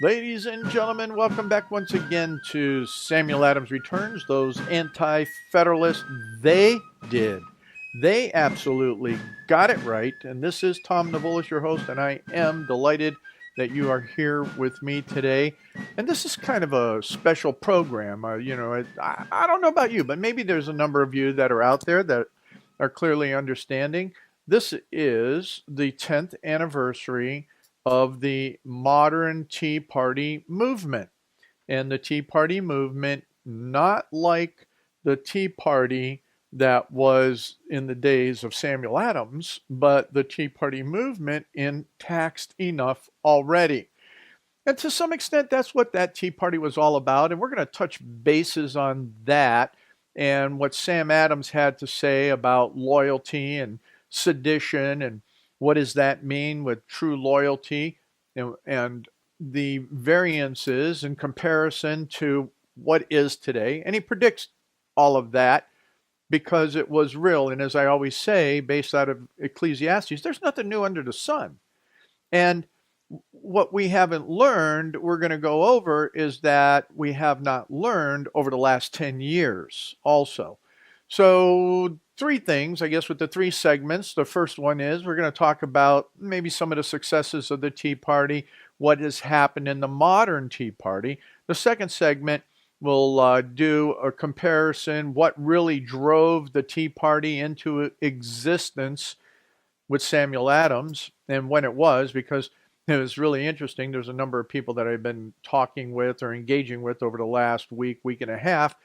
Ladies and gentlemen, welcome back once again to Samuel Adams Returns. Those anti-federalists, they did. They absolutely got it right. And this is Tom Navolis, your host, and I am delighted that you are here with me today. And this is kind of a special program. I don't know about you, but maybe there's a number of you that are out there that are clearly understanding. This is the 10th anniversary of the modern Tea Party movement. And the Tea Party movement, not like the Tea Party that was in the days of Samuel Adams, but the Tea Party movement in taxed enough already. And to some extent, that's what that Tea Party was all about. And we're going to touch bases on that and what Sam Adams had to say about loyalty and sedition and what does that mean with true loyalty and the variances in comparison to what is today. And he predicts all of that because it was real. And as I always say, based out of Ecclesiastes, there's nothing new under the sun. And what we haven't learned, we're going to go over, is that we have not learned over the last 10 years also. So, three things, I guess, with the three segments. The first one is we're going to talk about maybe some of the successes of the Tea Party, what has happened in the modern Tea Party. The second segment will do a comparison, what really drove the Tea Party into existence with Samuel Adams and when it was, because it was really interesting. There's a number of people that I've been talking with or engaging with over the last week and a half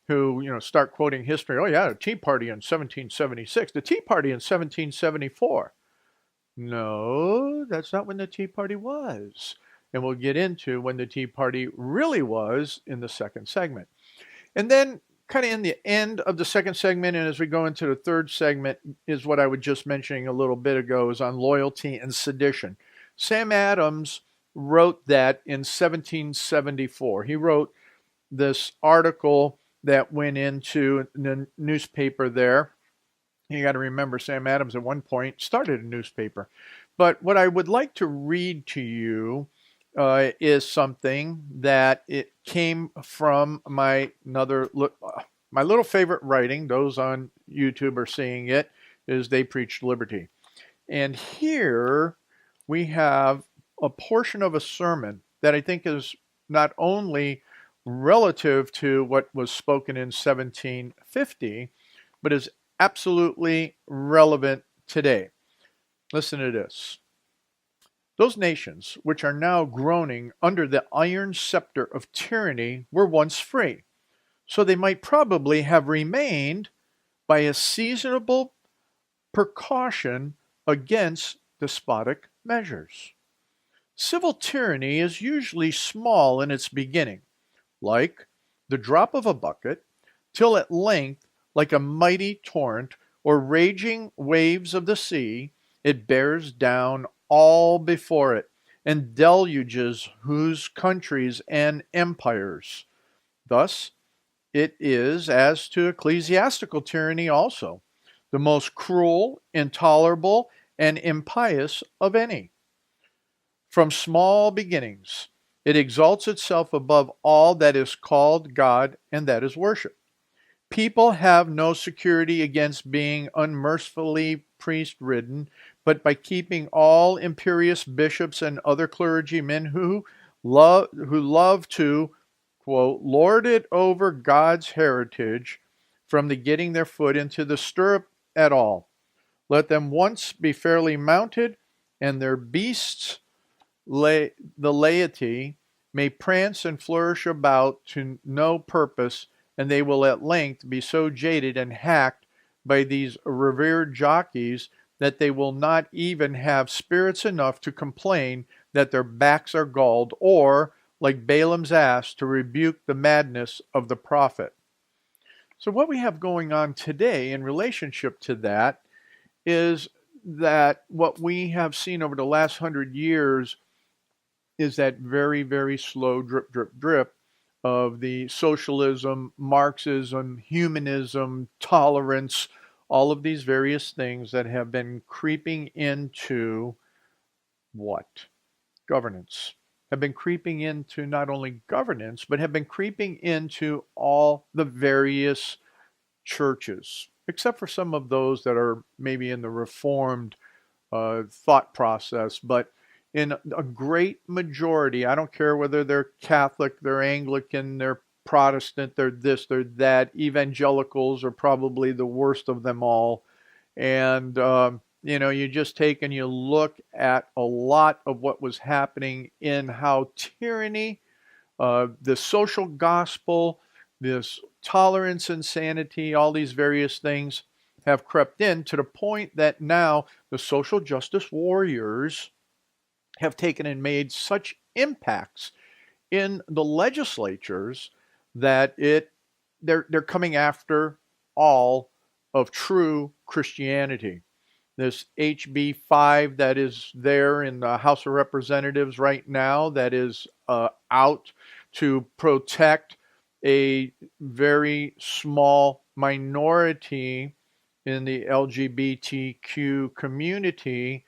who, start quoting history. Oh, yeah, the Tea Party in 1776, the Tea Party in 1774. No, that's not when the Tea Party was. And we'll get into when the Tea Party really was in the second segment. And then kind of in the end of the second segment, and as we go into the third segment, is what I was just mentioning a little bit ago, is on loyalty and sedition. Sam Adams wrote that in 1774. He wrote this article that went into the newspaper there. You got to remember, Sam Adams at one point started a newspaper. But what I would like to read to you is something that it came from my little favorite writing. Those on YouTube are seeing it, is They Preached Liberty. And here we have a portion of a sermon that I think is not only relative to what was spoken in 1750, but is absolutely relevant today. Listen to this. Those nations which are now groaning under the iron scepter of tyranny were once free, so they might probably have remained by a seasonable precaution against despotic measures. Civil tyranny is usually small in its beginning, like the drop of a bucket, till at length, like a mighty torrent or raging waves of the sea, it bears down all before it, and deluges whose countries and empires. Thus, it is as to ecclesiastical tyranny also, the most cruel, intolerable, and impious of any. From small beginnings, it exalts itself above all that is called God and that is worship. People have no security against being unmercifully priest-ridden, but by keeping all imperious bishops and other clergymen who love to, quote, lord it over God's heritage from the getting their foot into the stirrup at all. Let them once be fairly mounted, and their beasts, the laity, may prance and flourish about to no purpose, and they will at length be so jaded and hacked by these revered jockeys that they will not even have spirits enough to complain that their backs are galled, or, like Balaam's ass, to rebuke the madness of the prophet. So what we have going on today in relationship to that is that what we have seen over the last 100 years is that very, very slow drip, drip, drip of the socialism, Marxism, humanism, tolerance, all of these various things that have been creeping into what? Governance. have been creeping into not only governance, but have been creeping into all the various churches, except for some of those that are maybe in the Reformed thought process. But in a great majority, I don't care whether they're Catholic, they're Anglican, they're Protestant, they're this, they're that. Evangelicals are probably the worst of them all. And, you just take and you look at a lot of what was happening in how tyranny, the social gospel, this tolerance, insanity, all these various things have crept in to the point that now the social justice warriors have taken and made such impacts in the legislatures that they're coming after all of true Christianity. This HB 5 that is there in the House of Representatives right now, that is out to protect a very small minority in the LGBTQ community,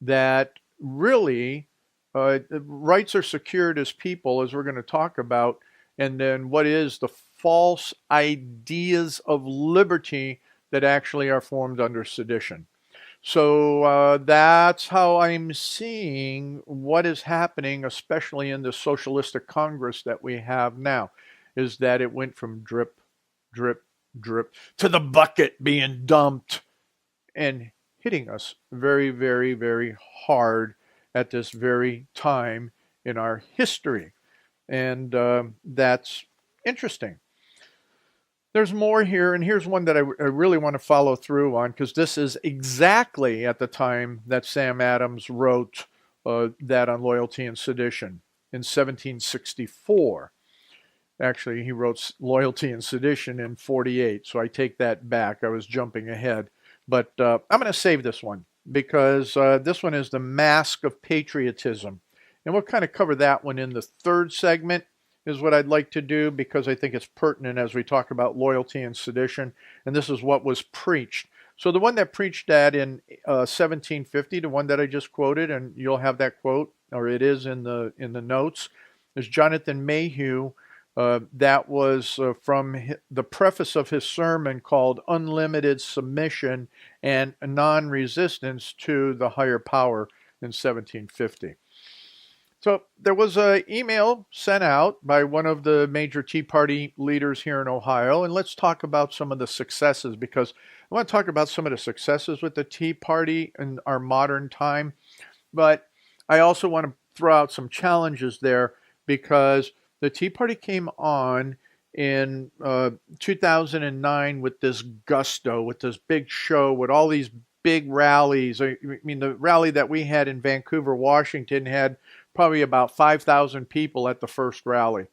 that really rights are secured as people, as we're going to talk about, and then what is the false ideas of liberty that actually are formed under sedition. So that's how I'm seeing what is happening, especially in the socialistic Congress that we have now, is that it went from drip, drip, drip to the bucket being dumped and hitting us very, very, very hard at this very time in our history. And that's interesting. There's more here, and here's one that I really want to follow through on, because this is exactly at the time that Sam Adams wrote that on loyalty and sedition in 1764. Actually, he wrote loyalty and sedition in 48, so I take that back. I was jumping ahead. But I'm going to save this one, because this one is the mask of patriotism. And we'll kind of cover that one in the third segment, is what I'd like to do, because I think it's pertinent as we talk about loyalty and sedition. And this is what was preached. So the one that preached that in 1750, the one that I just quoted, and you'll have that quote, or it is in the notes, is Jonathan Mayhew. That was from the preface of his sermon called Unlimited Submission and Non-Resistance to the Higher Power in 1750. So there was an email sent out by one of the major Tea Party leaders here in Ohio, and let's talk about some of the successes, because I want to talk about some of the successes with the Tea Party in our modern time, but I also want to throw out some challenges there, because the Tea Party came on in 2009 with this gusto, with this big show, with all these big rallies. I mean, the rally that we had in Vancouver, Washington, had probably about 5,000 people at the first rally.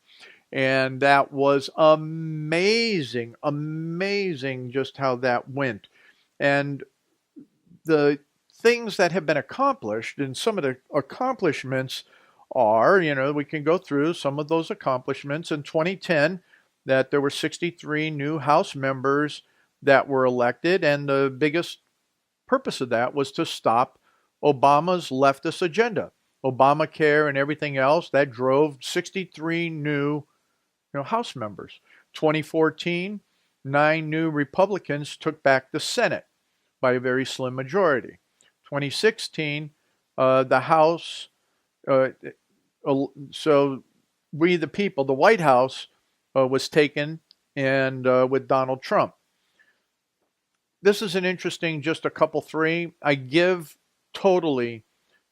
And that was amazing, amazing just how that went. And the things that have been accomplished, and some of the accomplishments are, we can go through some of those accomplishments. In 2010, that there were 63 new House members that were elected, and the biggest purpose of that was to stop Obama's leftist agenda. Obamacare and everything else, that drove 63 new House members. 2014, 9 new Republicans took back the Senate by a very slim majority. 2016, the House, so we the people, the White House was taken, and with Donald Trump. This is an interesting, just a couple three. I give totally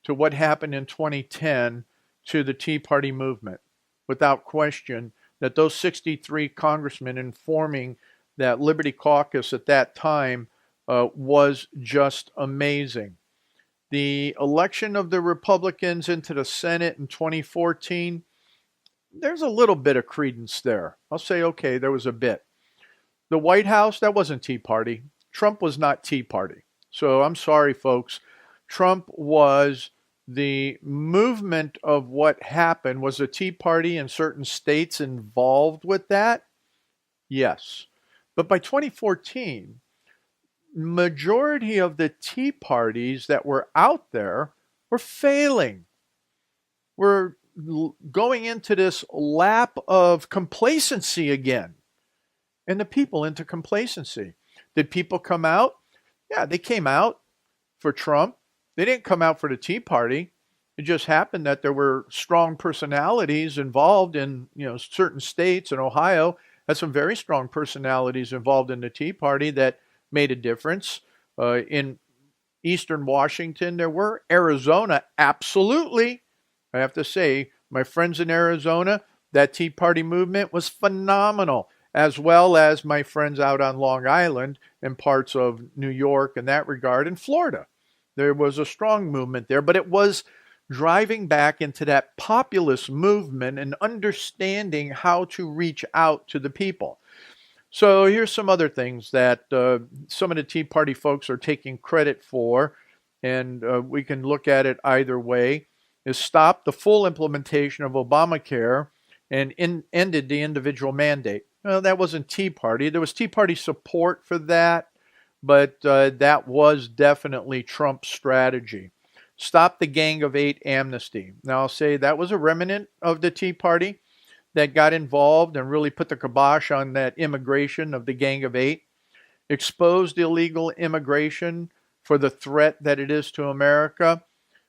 to what happened in 2010 to the Tea Party movement, without question, that those 63 congressmen informing that Liberty Caucus at that time was just amazing. The election of the Republicans into the Senate in 2014, there's a little bit of credence there. I'll say, okay, there was a bit. The White House, that wasn't Tea Party. Trump was not Tea Party. So I'm sorry, folks. Trump was the movement of what happened. Was the Tea Party in certain states involved with that? Yes. But by 2014, majority of the Tea Parties that were out there were failing, were going into this lap of complacency again, and the people into complacency. Did people come out? Yeah, they came out for Trump. They didn't come out for the Tea Party. It just happened that there were strong personalities involved in, certain states, and Ohio had some very strong personalities involved in the Tea Party that made a difference. In Eastern Washington, there were. Arizona, absolutely. I have to say, my friends in Arizona, that Tea Party movement was phenomenal, as well as my friends out on Long Island and parts of New York in that regard, and Florida. There was a strong movement there, but it was driving back into that populist movement and understanding how to reach out to the people. So here's some other things that some of the Tea Party folks are taking credit for, and we can look at it either way, is stop the full implementation of Obamacare and ended the individual mandate. Well, that wasn't Tea Party. There was Tea Party support for that, but that was definitely Trump's strategy. Stop the Gang of Eight amnesty. Now, I'll say that was a remnant of the Tea Party that got involved and really put the kibosh on that immigration of the Gang of Eight, exposed illegal immigration for the threat that it is to America.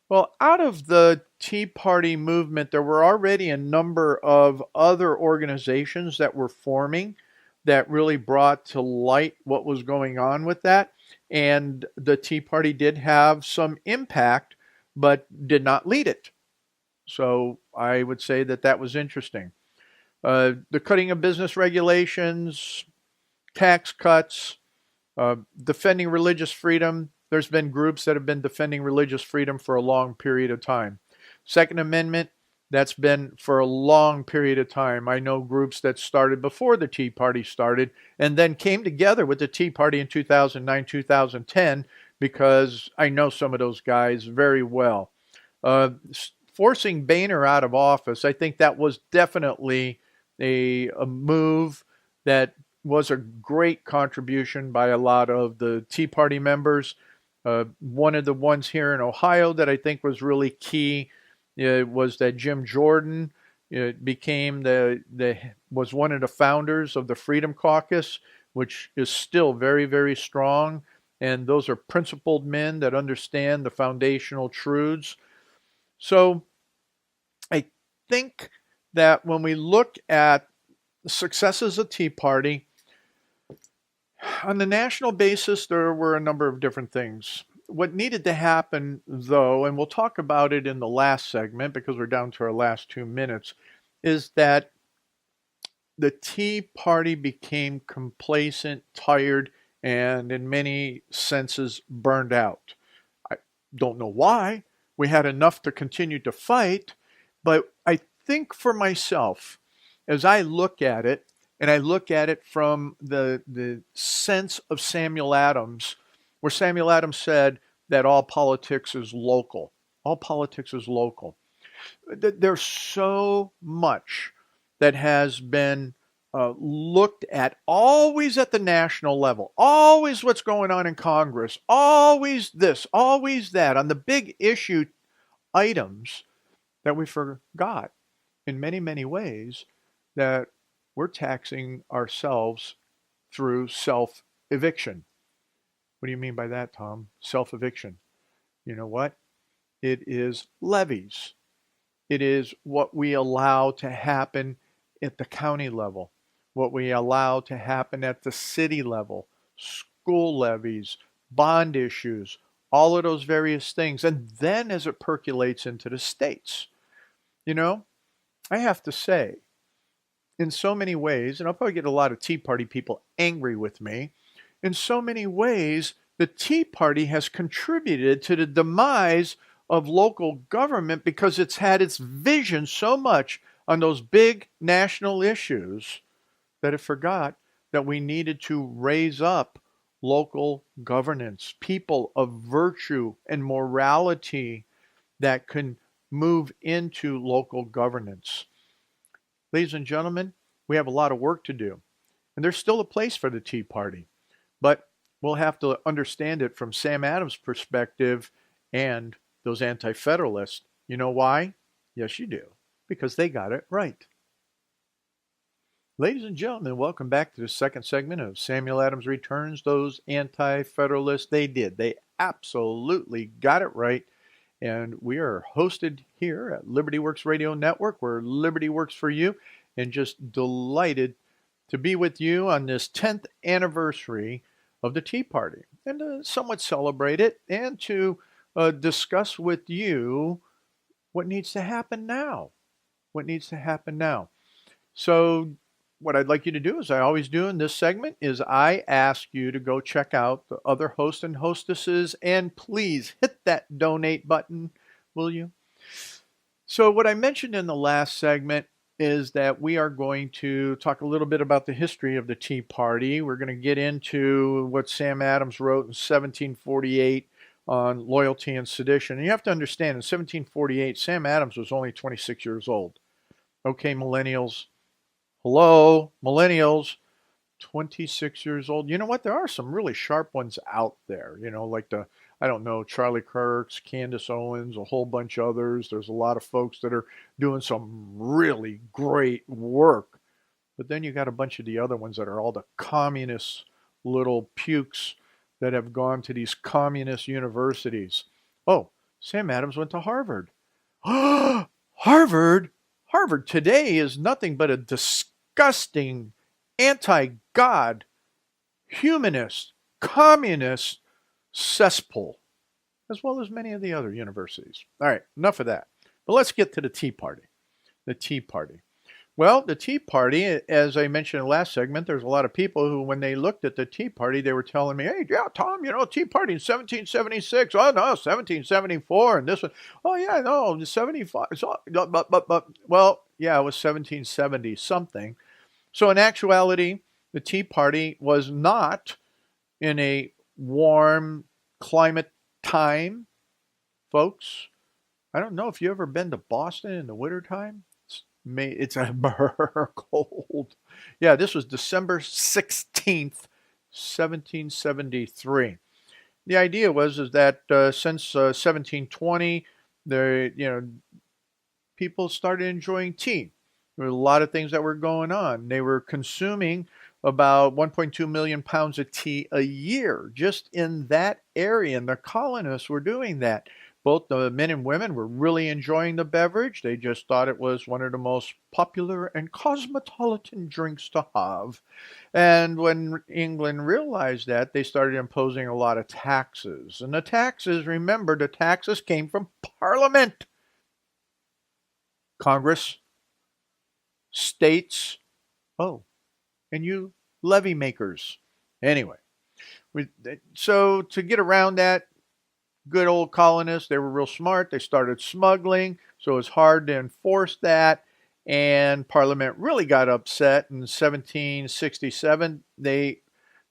Well, out of the Tea Party movement, there were already a number of other organizations that were forming that really brought to light what was going on with that. And the Tea Party did have some impact, but did not lead it. So I would say that that was interesting. The cutting of business regulations, tax cuts, defending religious freedom. There's been groups that have been defending religious freedom for a long period of time. Second Amendment, that's been for a long period of time. I know groups that started before the Tea Party started and then came together with the Tea Party in 2009, 2010, because I know some of those guys very well. Forcing Boehner out of office, I think that was definitely a move that was a great contribution by a lot of the Tea Party members. One of the ones here in Ohio that I think was really key was that Jim Jordan became was one of the founders of the Freedom Caucus, which is still very, very strong. And those are principled men that understand the foundational truths. So I think that when we look at the successes of Tea Party, on the national basis, there were a number of different things. What needed to happen, though, and we'll talk about it in the last segment because we're down to our last 2 minutes, is that the Tea Party became complacent, tired, and in many senses burned out. I don't know why. We had enough to continue to fight, but I think for myself, as I look at it, and I look at it from the sense of Samuel Adams, where Samuel Adams said that all politics is local. All politics is local. There's so much that has been looked at always at the national level, always what's going on in Congress, always this, always that, on the big issue items that we forgot in many, many ways that we're taxing ourselves through self-eviction. What do you mean by that, Tom? Self-eviction. You know what? It is levies. It is what we allow to happen at the county level, what we allow to happen at the city level, school levies, bond issues, all of those various things. And then as it percolates into the states, I have to say, in so many ways, and I'll probably get a lot of Tea Party people angry with me, in so many ways, the Tea Party has contributed to the demise of local government because it's had its vision so much on those big national issues that it forgot that we needed to raise up local governance, people of virtue and morality that can move into local governance. Ladies and gentlemen, we have a lot of work to do. And there's still a place for the Tea Party. But we'll have to understand it from Sam Adams' perspective and those anti-federalists. You know why? Yes, you do. because they got it right. Ladies and gentlemen, welcome back to the second segment of Samuel Adams Returns. Those anti-federalists, they did. They absolutely got it right. And we are hosted here at Liberty Works Radio Network, where Liberty works for you. And just delighted to be with you on this 10th anniversary of the Tea Party and to somewhat celebrate it and to discuss with you what needs to happen now. What needs to happen now. So what I'd like you to do, as I always do in this segment, is I ask you to go check out the other hosts and hostesses, and please hit that donate button, will you? So what I mentioned in the last segment is that we are going to talk a little bit about the history of the Tea Party. We're going to get into what Sam Adams wrote in 1748 on loyalty and sedition. And you have to understand, in 1748, Sam Adams was only 26 years old. Okay, millennials. Hello, millennials, 26 years old. You know what? There are some really sharp ones out there, like I don't know, Charlie Kirk's, Candace Owens, a whole bunch of others. There's a lot of folks that are doing some really great work. But then you got a bunch of the other ones that are all the communist little pukes that have gone to these communist universities. Oh, Sam Adams went to Harvard. Harvard? Harvard today is nothing but a disgusting, anti-God, humanist, communist cesspool, as well as many of the other universities. All right, enough of that. But let's get to the Tea Party. The Tea Party. Well, the Tea Party, as I mentioned in the last segment, there's a lot of people who, when they looked at the Tea Party, they were telling me, hey, yeah, Tom, Tea Party in 1776. Oh, no, 1774. And this one, oh, yeah, no, 75. So, well, yeah, it was 1770 something. So in actuality, the Tea Party was not in a warm climate time, folks. I don't know if you've ever been to Boston in the wintertime. It's a cold. Yeah, this was December 16th, 1773. The idea was that since 1720, people started enjoying tea. There were a lot of things that were going on. They were consuming about 1.2 million pounds of tea a year just in that area, and the colonists were doing that. Both the men and women were really enjoying the beverage. They just thought it was one of the most popular and cosmopolitan drinks to have. And when England realized that, they started imposing a lot of taxes. And the taxes, remember, the taxes came from Parliament, Congress, states, and you levy makers. Anyway, so to get around that, good old colonists, they were real smart. They started smuggling, so it was hard to enforce that. And Parliament really got upset in 1767. They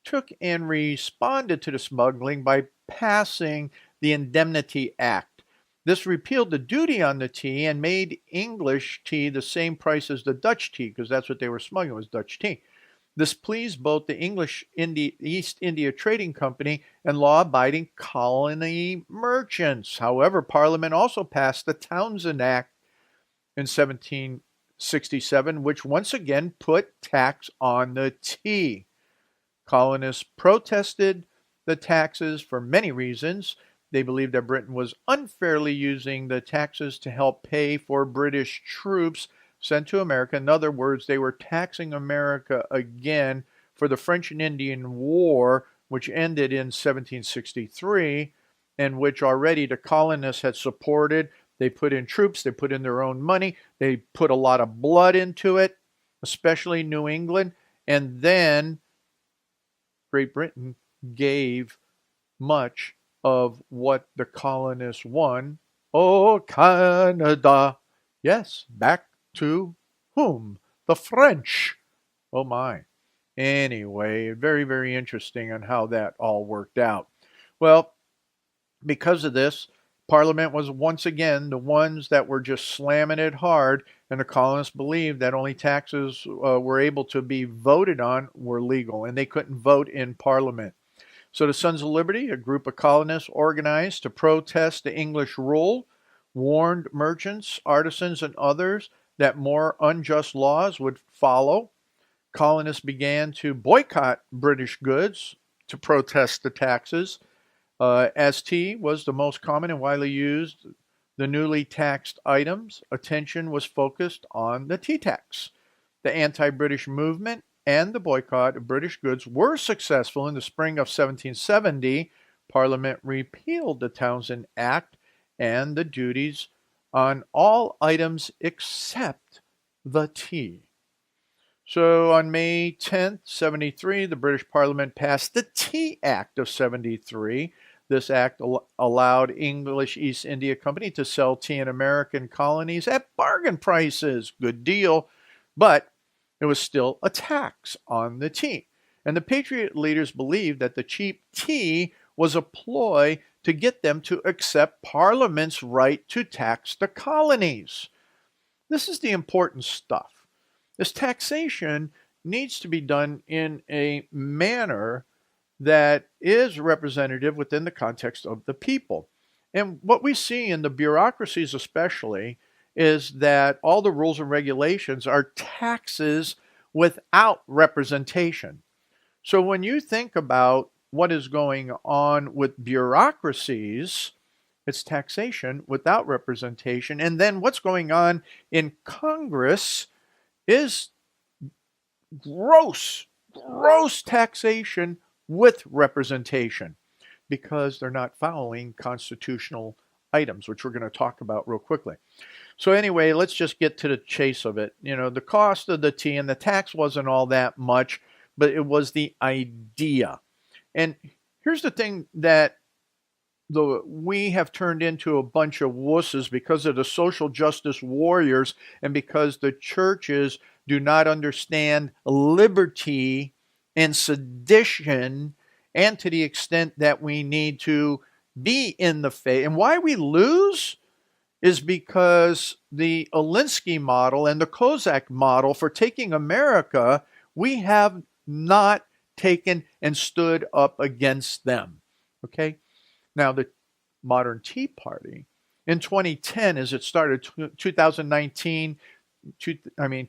took and responded to the smuggling by passing the Indemnity Act. This repealed the duty on the tea and made English tea the same price as the Dutch tea, because that's what they were smuggling, was Dutch tea. This pleased both the English East India Trading Company and law-abiding colony merchants. However, Parliament also passed the Townshend Act in 1767, which once again put tax on the tea. Colonists protested the taxes for many reasons. They believed that Britain was unfairly using the taxes to help pay for British troops sent to America. In other words, they were taxing America again for the French and Indian War, which ended in 1763, and which already the colonists had supported. They put in troops, they put in their own money, they put a lot of blood into it, especially New England, and then Great Britain gave much of what the colonists won. Oh, Canada. Yes, back to whom? The French. Oh my. Anyway, very, very interesting on how that all worked out. Well, because of this, Parliament was once again the ones that were just slamming it hard, and the colonists believed that only taxes were able to be voted on were legal, and they couldn't vote in Parliament. So the Sons of Liberty, a group of colonists organized to protest the English rule, warned merchants, artisans, and others that more unjust laws would follow. Colonists began to boycott British goods to protest the taxes. As tea was the most common and widely used, the newly taxed items, attention was focused on the tea tax. The anti-British movement and the boycott of British goods were successful. In the spring of 1770. Parliament repealed the Townshend Act and the duties on all items except the tea. So on May 10th, 73, the British Parliament passed the Tea Act of 73. This act allowed English East India Company to sell tea in American colonies at bargain prices. Good deal. But it was still a tax on the tea. And the Patriot leaders believed that the cheap tea was a ploy to get them to accept Parliament's right to tax the colonies. This is the important stuff. This taxation needs to be done in a manner that is representative within the context of the people. And what we see in the bureaucracies especially is that all the rules and regulations are taxes without representation. So when you think about what is going on with bureaucracies, it's taxation without representation. And then what's going on in Congress is gross taxation with representation, because they're not following constitutional items, which we're going to talk about real quickly. So anyway, let's just get to the chase of it. The cost of the tea and the tax wasn't all that much, but it was the idea. And here's the thing that we have turned into a bunch of wusses because of the social justice warriors and because the churches do not understand liberty and sedition, and to the extent that we need to be in the faith. And why we lose is because the Alinsky model and the Kozak model for taking America, we have not taken and stood up against them. Okay? Now, the modern Tea Party in 2010, as it started, 2009,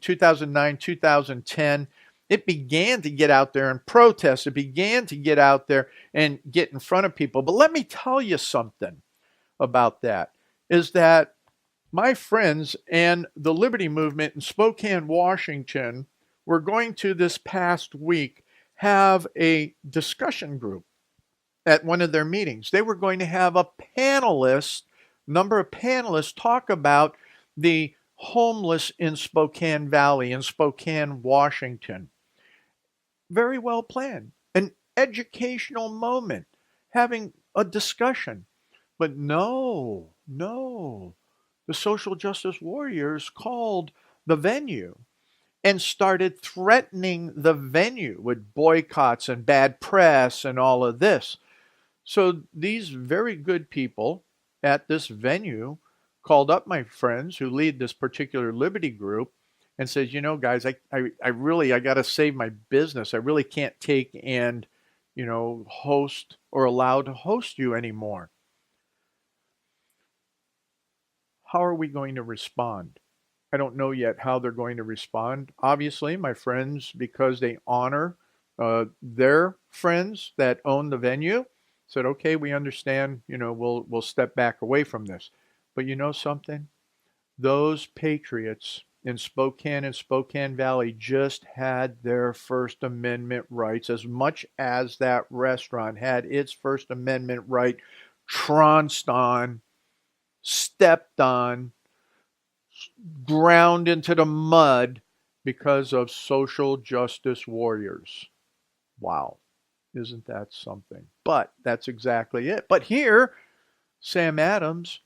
2010, it began to get out there and protest. It began to get out there and get in front of people. But let me tell you something about that, is that my friends and the Liberty Movement in Spokane, Washington, were going to this past week have a discussion group at one of their meetings. They were going to have a number of panelists talk about the homeless in Spokane Valley, in Spokane, Washington. Very well planned. An educational moment, having a discussion. But no. The social justice warriors called the venue and started threatening the venue with boycotts and bad press and all of this. So these very good people at this venue called up my friends who lead this particular Liberty group and says, guys, I got to save my business. I really can't take and, host or allow to host you anymore. How are we going to respond? I don't know yet how they're going to respond. Obviously, my friends, because they honor their friends that own the venue, said, okay, we understand, we'll step back away from this. But you know something? Those patriots in Spokane and Spokane Valley just had their First Amendment rights, as much as that restaurant had its First Amendment right trounced on, stepped on, ground into the mud because of social justice warriors. Wow. Isn't that something? But that's exactly it. But here, Sam Adams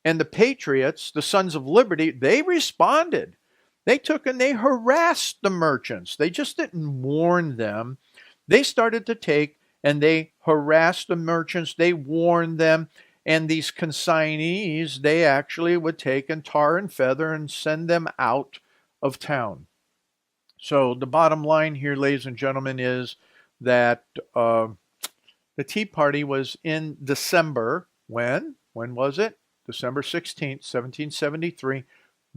and the Patriots, the Sons of Liberty, they responded. They took and they harassed the merchants. They just didn't warn them. They started to take and they harassed the merchants. They warned them. And these consignees, they actually would take and tar and feather and send them out of town. So the bottom line here, ladies and gentlemen, is that the Tea Party was in December. When was it? December 16th, 1773.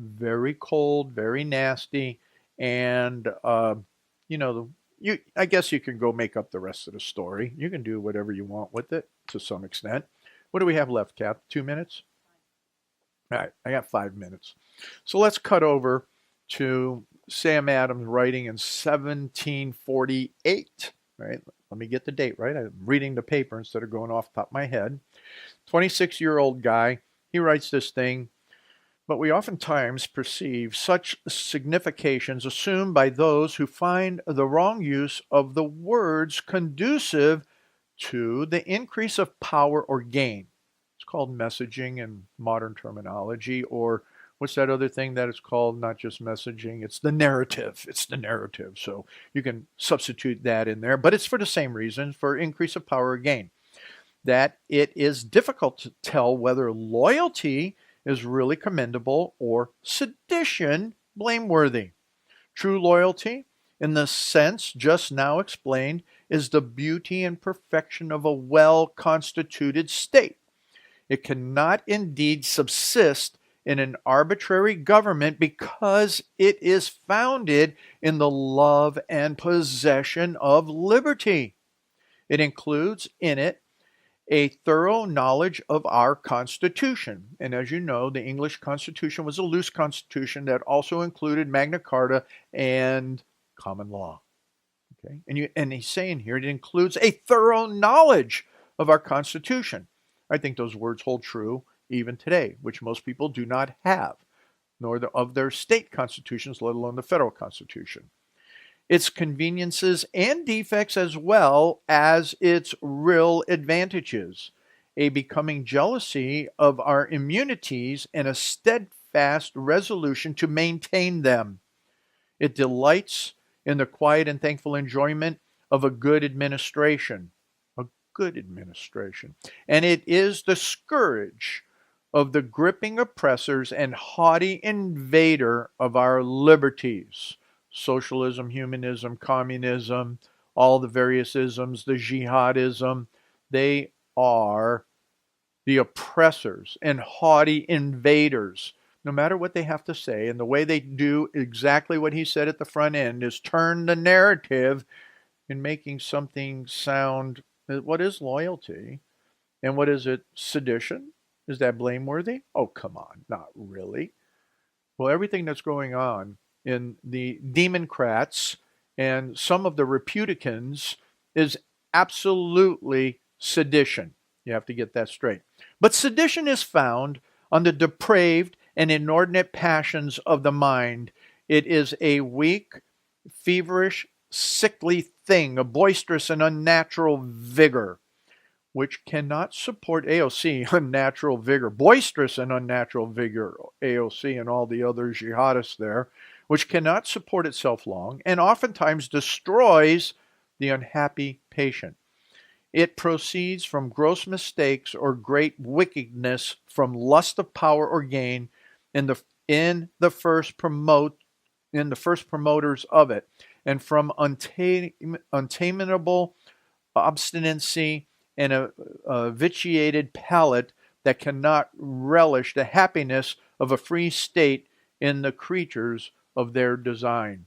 very cold, very nasty, and you know, I guess you can go make up the rest of the story. You can do whatever you want with it to some extent. What do we have left, Kath? 2 minutes? All right, I got 5 minutes. So let's cut over to Sam Adams writing in 1748. Right? Let me get the date right. I'm reading the paper instead of going off the top of my head. 26-year-old guy. He writes this thing. But we oftentimes perceive such significations assumed by those who find the wrong use of the words conducive to the increase of power or gain. It's called messaging in modern terminology, or what's that other thing that it's called? Not just messaging, it's the narrative. It's the narrative. So you can substitute that in there, but it's for the same reason, for increase of power or gain. That it is difficult to tell whether loyalty is really commendable or sedition blameworthy. True loyalty, in the sense just now explained, is the beauty and perfection of a well-constituted state. It cannot indeed subsist in an arbitrary government because it is founded in the love and possession of liberty. It includes in it a thorough knowledge of our Constitution. And as you know, the English Constitution was a loose constitution that also included Magna Carta and common law. Okay, and he's saying here it includes a thorough knowledge of our Constitution. I think those words hold true even today, which most people do not have, nor of their state constitutions, let alone the federal Constitution. Its conveniences and defects as well as its real advantages, a becoming jealousy of our immunities and a steadfast resolution to maintain them. It delights in the quiet and thankful enjoyment of a good administration, and it is the scourge of the gripping oppressors and haughty invader of our liberties. Socialism, humanism, communism, all the various isms, the jihadism, they are the oppressors and haughty invaders. No matter what they have to say, and the way they do exactly what he said at the front end is turn the narrative in making something sound. What is loyalty? And what is it? Sedition? Is that blameworthy? Oh, come on, not really. Well, everything that's going on in the Democrats and some of the Republicans is absolutely sedition. You have to get that straight. But sedition is found on the depraved and inordinate passions of the mind. It is a weak, feverish, sickly thing, a boisterous and unnatural vigor, which cannot support AOC, unnatural vigor, boisterous and unnatural vigor, AOC and all the other jihadists there, which cannot support itself long and oftentimes destroys the unhappy patient. It proceeds from gross mistakes or great wickedness, from lust of power or gain in the first promoters of it, and from untamable obstinacy and a vitiated palate that cannot relish the happiness of a free state in the creatures of their design.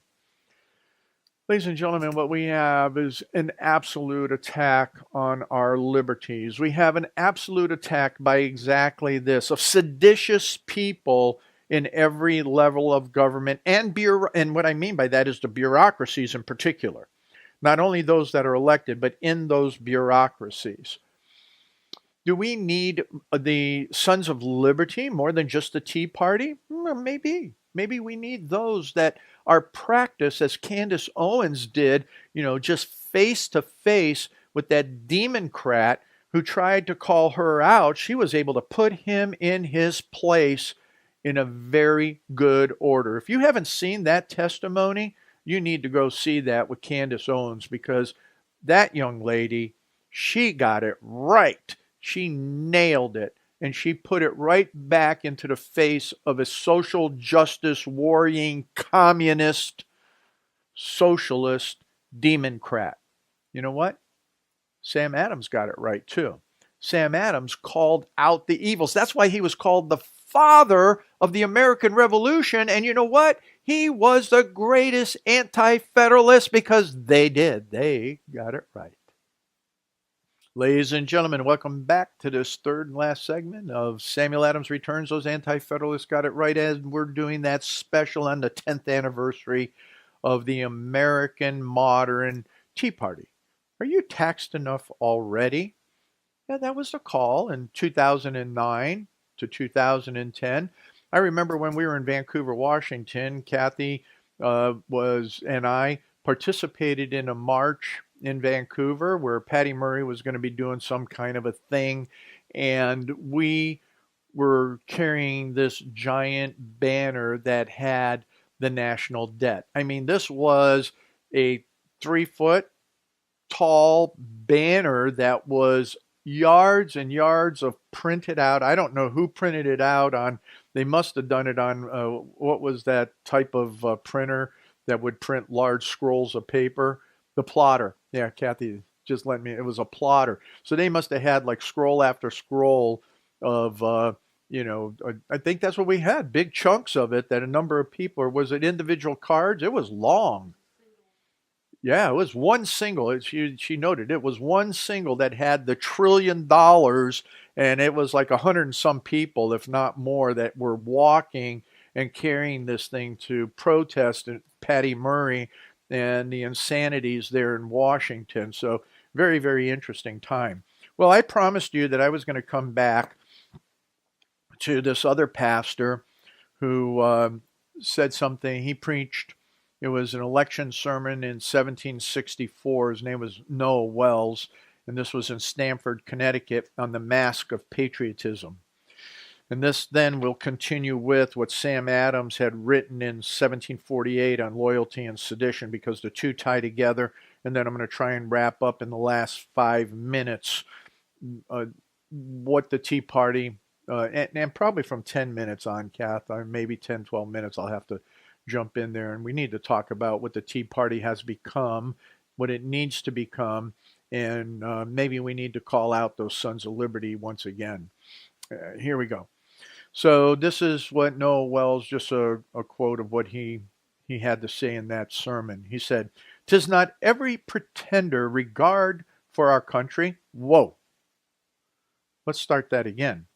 Ladies and gentlemen, what we have is an absolute attack on our liberties. We have an absolute attack by exactly this, of seditious people in every level of government and what I mean by that is the bureaucracies in particular. Not only those that are elected, but in those bureaucracies. Do we need the Sons of Liberty more than just the Tea Party? Maybe. Maybe we need those that are practiced as Candace Owens did, just face to face with that Democrat who tried to call her out. She was able to put him in his place in a very good order. If you haven't seen that testimony, you need to go see that with Candace Owens, because that young lady, she got it right. She nailed it. And she put it right back into the face of a social justice warring communist, socialist Democrat. You know what? Sam Adams got it right too. Sam Adams called out the evils. That's why he was called the father of the American Revolution. And you know what? He was the greatest anti-federalist because they did. They got it right. Ladies and gentlemen, welcome back to this third and last segment of Samuel Adams Returns. Those Anti-Federalists got it right, as we're doing that special on the 10th anniversary of the American modern Tea Party. Are you taxed enough already? Yeah, that was the call in 2009 to 2010. I remember when we were in Vancouver, Washington, Kathy and I participated in a march in Vancouver where Patty Murray was going to be doing some kind of a thing, and we were carrying this giant banner that had the national debt. I mean, this was a 3-foot tall banner that was yards and yards of printed out. I don't know who printed it out on. They must have done it on what was that type of printer that would print large scrolls of paper? The plotter. Yeah, Kathy just let me. It was a plotter. So they must have had like scroll after scroll of I think that's what we had. Big chunks of it that a number of people. Or was it individual cards? It was long. Yeah, it was one single. She noted it was one single that had the $1 trillion, and it was like 100 and some people, if not more, that were walking and carrying this thing to protest Patty Murray and the insanities there in Washington. So very, very interesting time. Well, I promised you that I was going to come back to this other pastor who said something. He preached. It was an election sermon in 1764. His name was Noah Wells, and this was in Stamford, Connecticut, on the mask of patriotism. And this then will continue with what Sam Adams had written in 1748 on loyalty and sedition, because the two tie together. And then I'm going to try and wrap up in the last 5 minutes what the Tea Party, and probably from 10 minutes on, Kath, maybe 10, 12 minutes, I'll have to jump in there, and we need to talk about what the Tea Party has become, what it needs to become, and maybe we need to call out those Sons of Liberty once again. Here we go. So this is what Noah Wells, just a quote of what he had to say in that sermon. He said, "'Tis not every pretender regard for our country." Whoa. Let's start that again.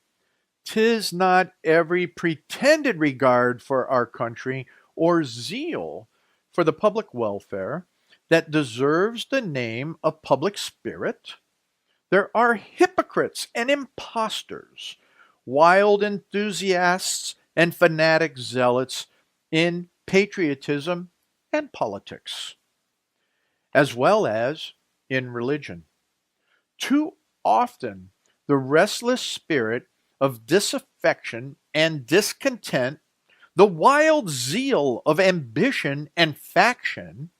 "'Tis not every pretended regard for our country or zeal for the public welfare that deserves the name of public spirit. There are hypocrites and impostors, wild enthusiasts and fanatic zealots in patriotism and politics, as well as in religion. Too often, the restless spirit of disaffection and discontent, the wild zeal of ambition and faction,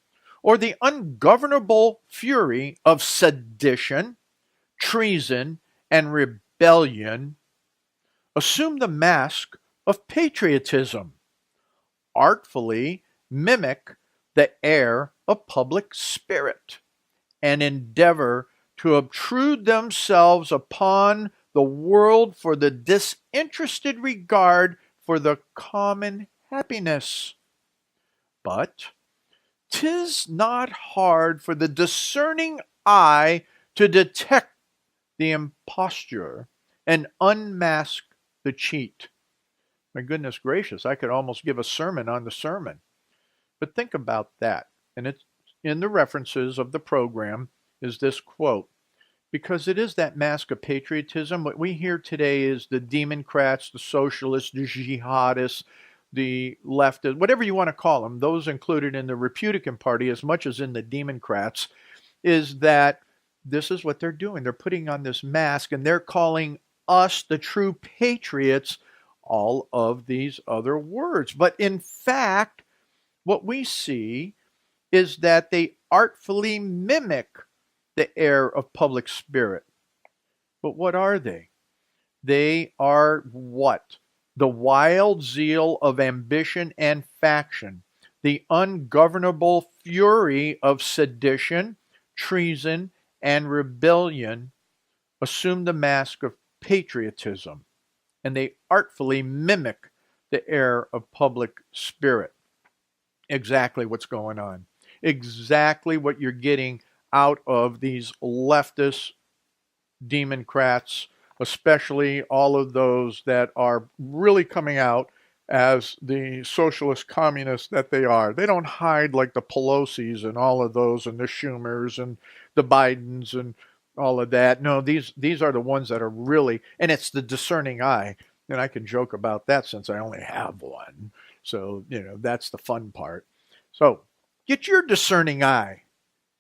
or the ungovernable fury of sedition, treason, and rebellion assume the mask of patriotism, artfully mimic the air of public spirit, and endeavor to obtrude themselves upon the world for the disinterested regard for the common happiness. But 'tis not hard for the discerning eye to detect the imposture and unmask the cheat." My goodness gracious, I could almost give a sermon on the sermon. But think about that. And it's in the references of the program is this quote. Because it is that mask of patriotism. What we hear today is the Democrats, the socialists, the jihadists, the leftists, whatever you want to call them, those included in the Republican Party as much as in the Democrats, is that this is what they're doing. They're putting on this mask and they're calling us, the true patriots, all of these other words. But in fact, what we see is that they artfully mimic the air of public spirit. But what are they? They are what? The wild zeal of ambition and faction, the ungovernable fury of sedition, treason, and rebellion assume the mask of patriotism. and they artfully mimic the air of public spirit. Exactly what's going on. Exactly what you're getting out of these leftist democrats, especially all of those that are really coming out as the socialist communists that they are. They don't hide like the Pelosi's and all of those and the Schumers and the Bidens and all of that. No, these are the ones that are really, and it's the discerning eye. And I can joke about that since I only have one. So, that's the fun part. So, get your discerning eye.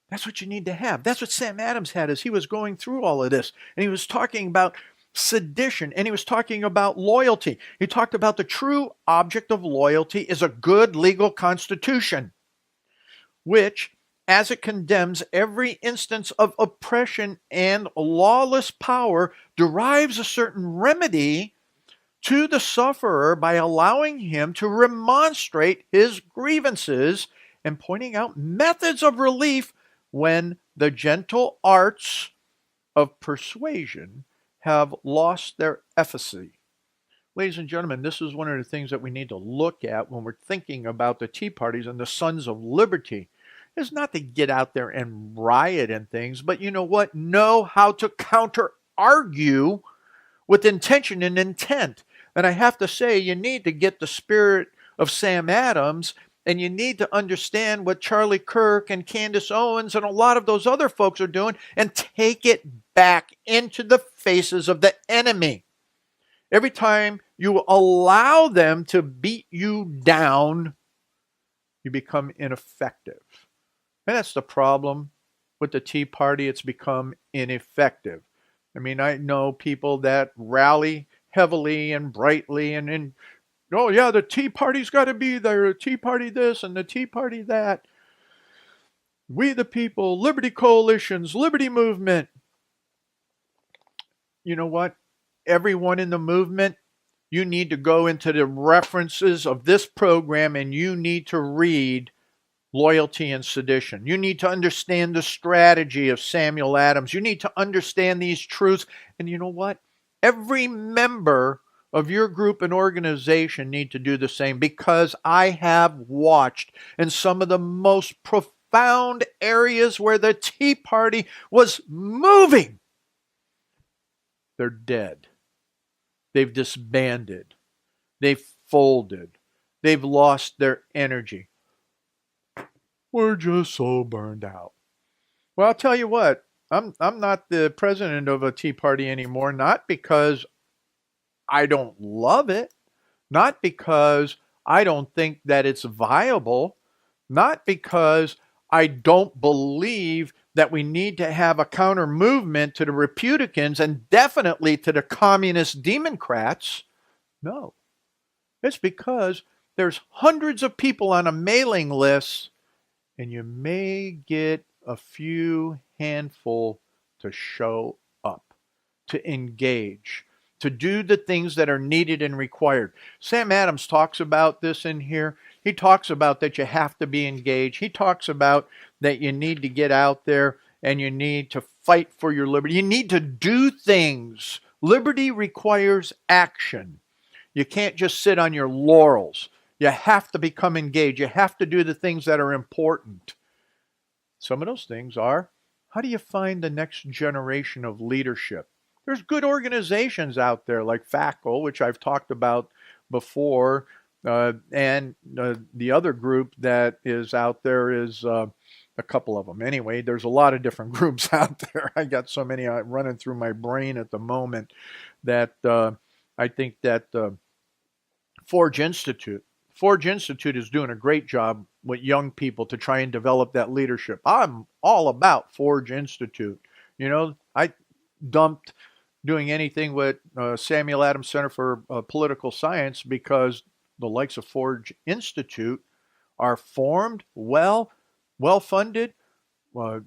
That's what you need to have. That's what Sam Adams had as he was going through all of this. And he was talking about sedition, and he was talking about loyalty. He talked about the true object of loyalty is a good legal constitution, which, as it condemns every instance of oppression and lawless power, derives a certain remedy to the sufferer by allowing him to remonstrate his grievances and pointing out methods of relief when the gentle arts of persuasion have lost their efficacy. Ladies and gentlemen, this is one of the things that we need to look at when we're thinking about the Tea Parties and the Sons of Liberty. Is not to get out there and riot and things, but you know what? Know how to counter-argue with intention and intent. And I have to say, you need to get the spirit of Sam Adams, and you need to understand what Charlie Kirk and Candace Owens and a lot of those other folks are doing and take it back into the faces of the enemy. Every time you allow them to beat you down, you become ineffective. And that's the problem with the Tea Party. It's become ineffective. I mean, I know people that rally heavily and brightly and oh yeah, the Tea Party's got to be there, the Tea Party this and the Tea Party that. We the people, liberty coalitions, liberty movement. You know what? Everyone in the movement, you need to go into the references of this program and you need to read Loyalty and Sedition. You need to understand the strategy of Samuel Adams. You need to understand these truths. And you know what? Every member of your group and organization need to do the same, because I have watched in some of the most profound areas where the Tea Party was moving. They're dead. They've disbanded. They've folded. They've lost their energy. We're just so burned out. Well, I'll tell you what, I'm not the president of a Tea Party anymore, not because I don't love it, not because I don't think that it's viable, not because I don't believe that we need to have a counter movement to the Republicans and definitely to the communist Democrats. No, it's because there's hundreds of people on a mailing list, and you may get a few handful to show up, to engage, to do the things that are needed and required. Sam Adams talks about this in here. He talks about that you have to be engaged. He talks about that you need to get out there and you need to fight for your liberty. You need to do things. Liberty requires action. You can't just sit on your laurels. You have to become engaged. You have to do the things that are important. Some of those things are, how do you find the next generation of leadership? There's good organizations out there like FACL, which I've talked about before, and the other group that is out there is a couple of them. Anyway, there's a lot of different groups out there. I got so many running through my brain at the moment that I think that Forge Institute is doing a great job with young people to try and develop that leadership. I'm all about Forge Institute. I dumped doing anything with Samuel Adams Center for Political Science because the likes of Forge Institute are formed, well-funded,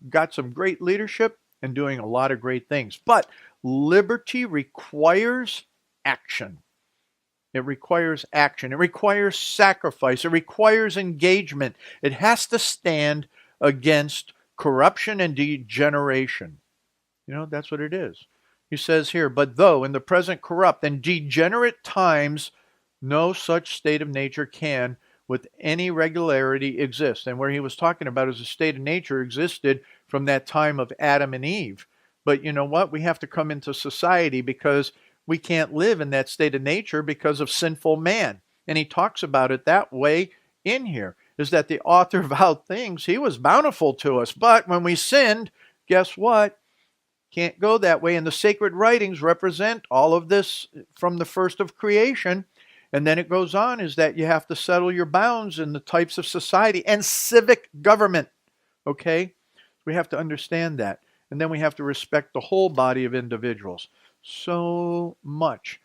got some great leadership, and doing a lot of great things. But liberty requires action. It requires action. It requires sacrifice. It requires engagement. It has to stand against corruption and degeneration. That's what it is. He says here, but though in the present corrupt and degenerate times, no such state of nature can with any regularity exist. And where he was talking about is a state of nature existed from that time of Adam and Eve. But you know what? We have to come into society because we can't live in that state of nature because of sinful man. And he talks about it that way in here, is that the author of all things, he was bountiful to us. But when we sinned, guess what? Can't go that way. And the sacred writings represent all of this from the first of creation. And then it goes on is that you have to settle your bounds in the types of society and civic government. Okay? We have to understand that. And then we have to respect the whole body of individuals. So much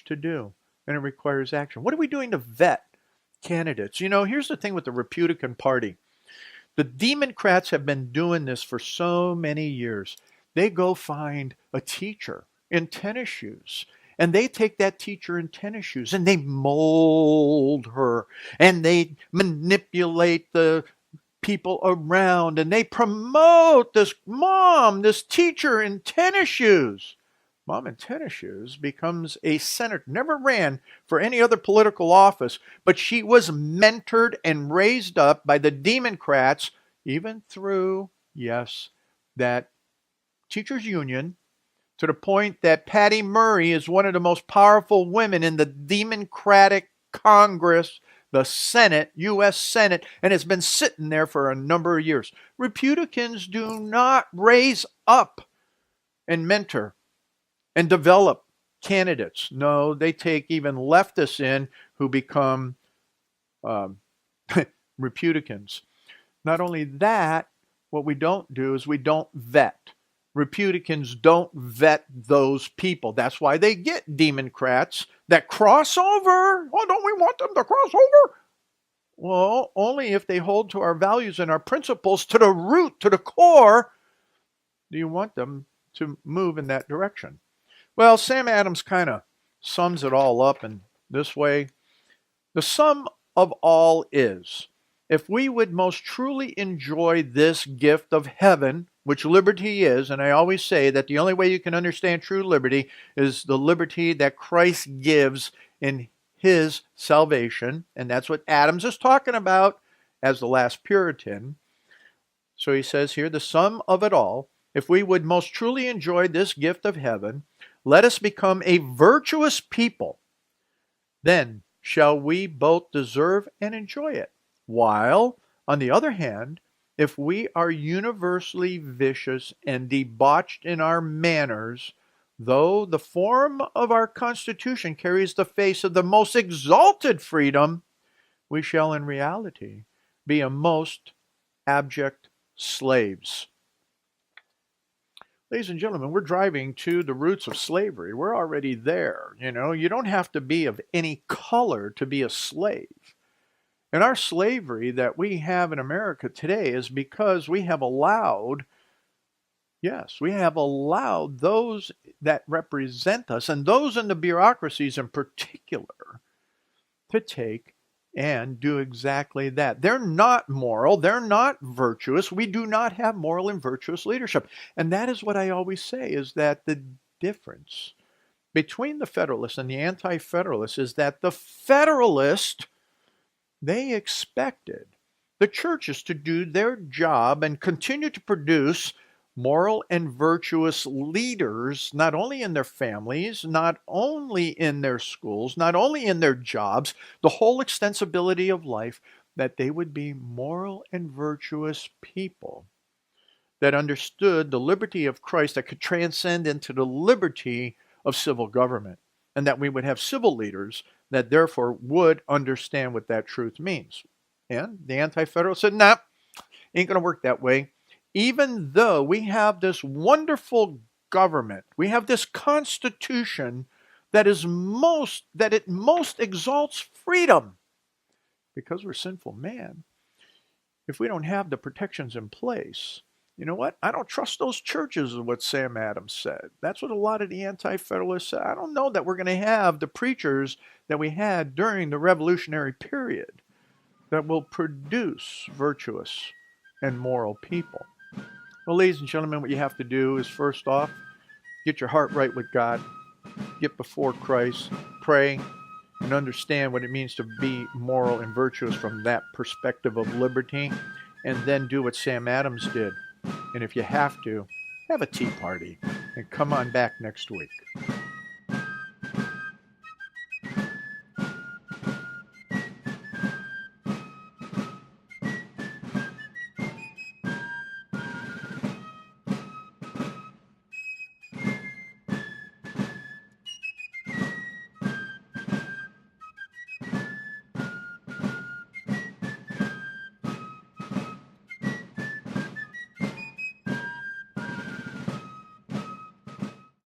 to do. And it requires action. What are we doing to vet candidates? You know, here's the thing with the Republican Party. The Democrats have been doing this for so many years. They go find a teacher in tennis shoes, and they take that teacher in tennis shoes and they mold her and they manipulate the people around and they promote this teacher in tennis shoes. Mom in tennis shoes becomes a senator, never ran for any other political office, but she was mentored and raised up by the Democrats, even through, yes, that teachers union, to the point that Patty Murray is one of the most powerful women in the Democratic Congress, the Senate, U.S. Senate, and has been sitting there for a number of years. Republicans do not raise up and mentor and develop candidates. No, they take even leftists in who become Republicans. Not only that, what we don't do is we don't vet. Republicans don't vet those people. That's why they get Democrats that cross over. Oh, don't we want them to cross over? Well, only if they hold to our values and our principles to the root, to the core, do you want them to move in that direction. Well, Sam Adams kind of sums it all up in this way. The sum of all is, if we would most truly enjoy this gift of heaven, which liberty is, and I always say that the only way you can understand true liberty is the liberty that Christ gives in his salvation, and that's what Adams is talking about as the last Puritan. So he says here, the sum of it all, if we would most truly enjoy this gift of heaven, let us become a virtuous people. Then shall we both deserve and enjoy it. While, on the other hand, if we are universally vicious and debauched in our manners, though the form of our Constitution carries the face of the most exalted freedom, we shall in reality be a most abject slaves. Ladies and gentlemen, we're driving to the roots of slavery. We're already there. You know, you don't have to be of any color to be a slave. And our slavery that we have in America today is because we have allowed, yes, we have allowed those that represent us, and those in the bureaucracies in particular, to take and do exactly that. They're not moral. They're not virtuous. We do not have moral and virtuous leadership. And that is what I always say, is that the difference between the Federalists and the Anti-Federalists is that the Federalists, they expected the churches to do their job and continue to produce moral and virtuous leaders, not only in their families, not only in their schools, not only in their jobs, the whole extensibility of life, that they would be moral and virtuous people that understood the liberty of Christ that could transcend into the liberty of civil government, and that we would have civil leaders that therefore would understand what that truth means. And the Anti-Federalists said, nah, ain't going to work that way. Even though we have this wonderful government, we have this Constitution that most exalts freedom, because we're sinful man. If we don't have the protections in place, you know what? I don't trust those churches, is what Sam Adams said. That's what a lot of the Anti-Federalists said. I don't know that we're going to have the preachers that we had during the Revolutionary period that will produce virtuous and moral people. Well, ladies and gentlemen, what you have to do is, first off, Get your heart right with God. Get before Christ. Pray and understand what it means to be moral and virtuous from that perspective of liberty. And then do what Sam Adams did. And if you have to, have a tea party. And come on back next week.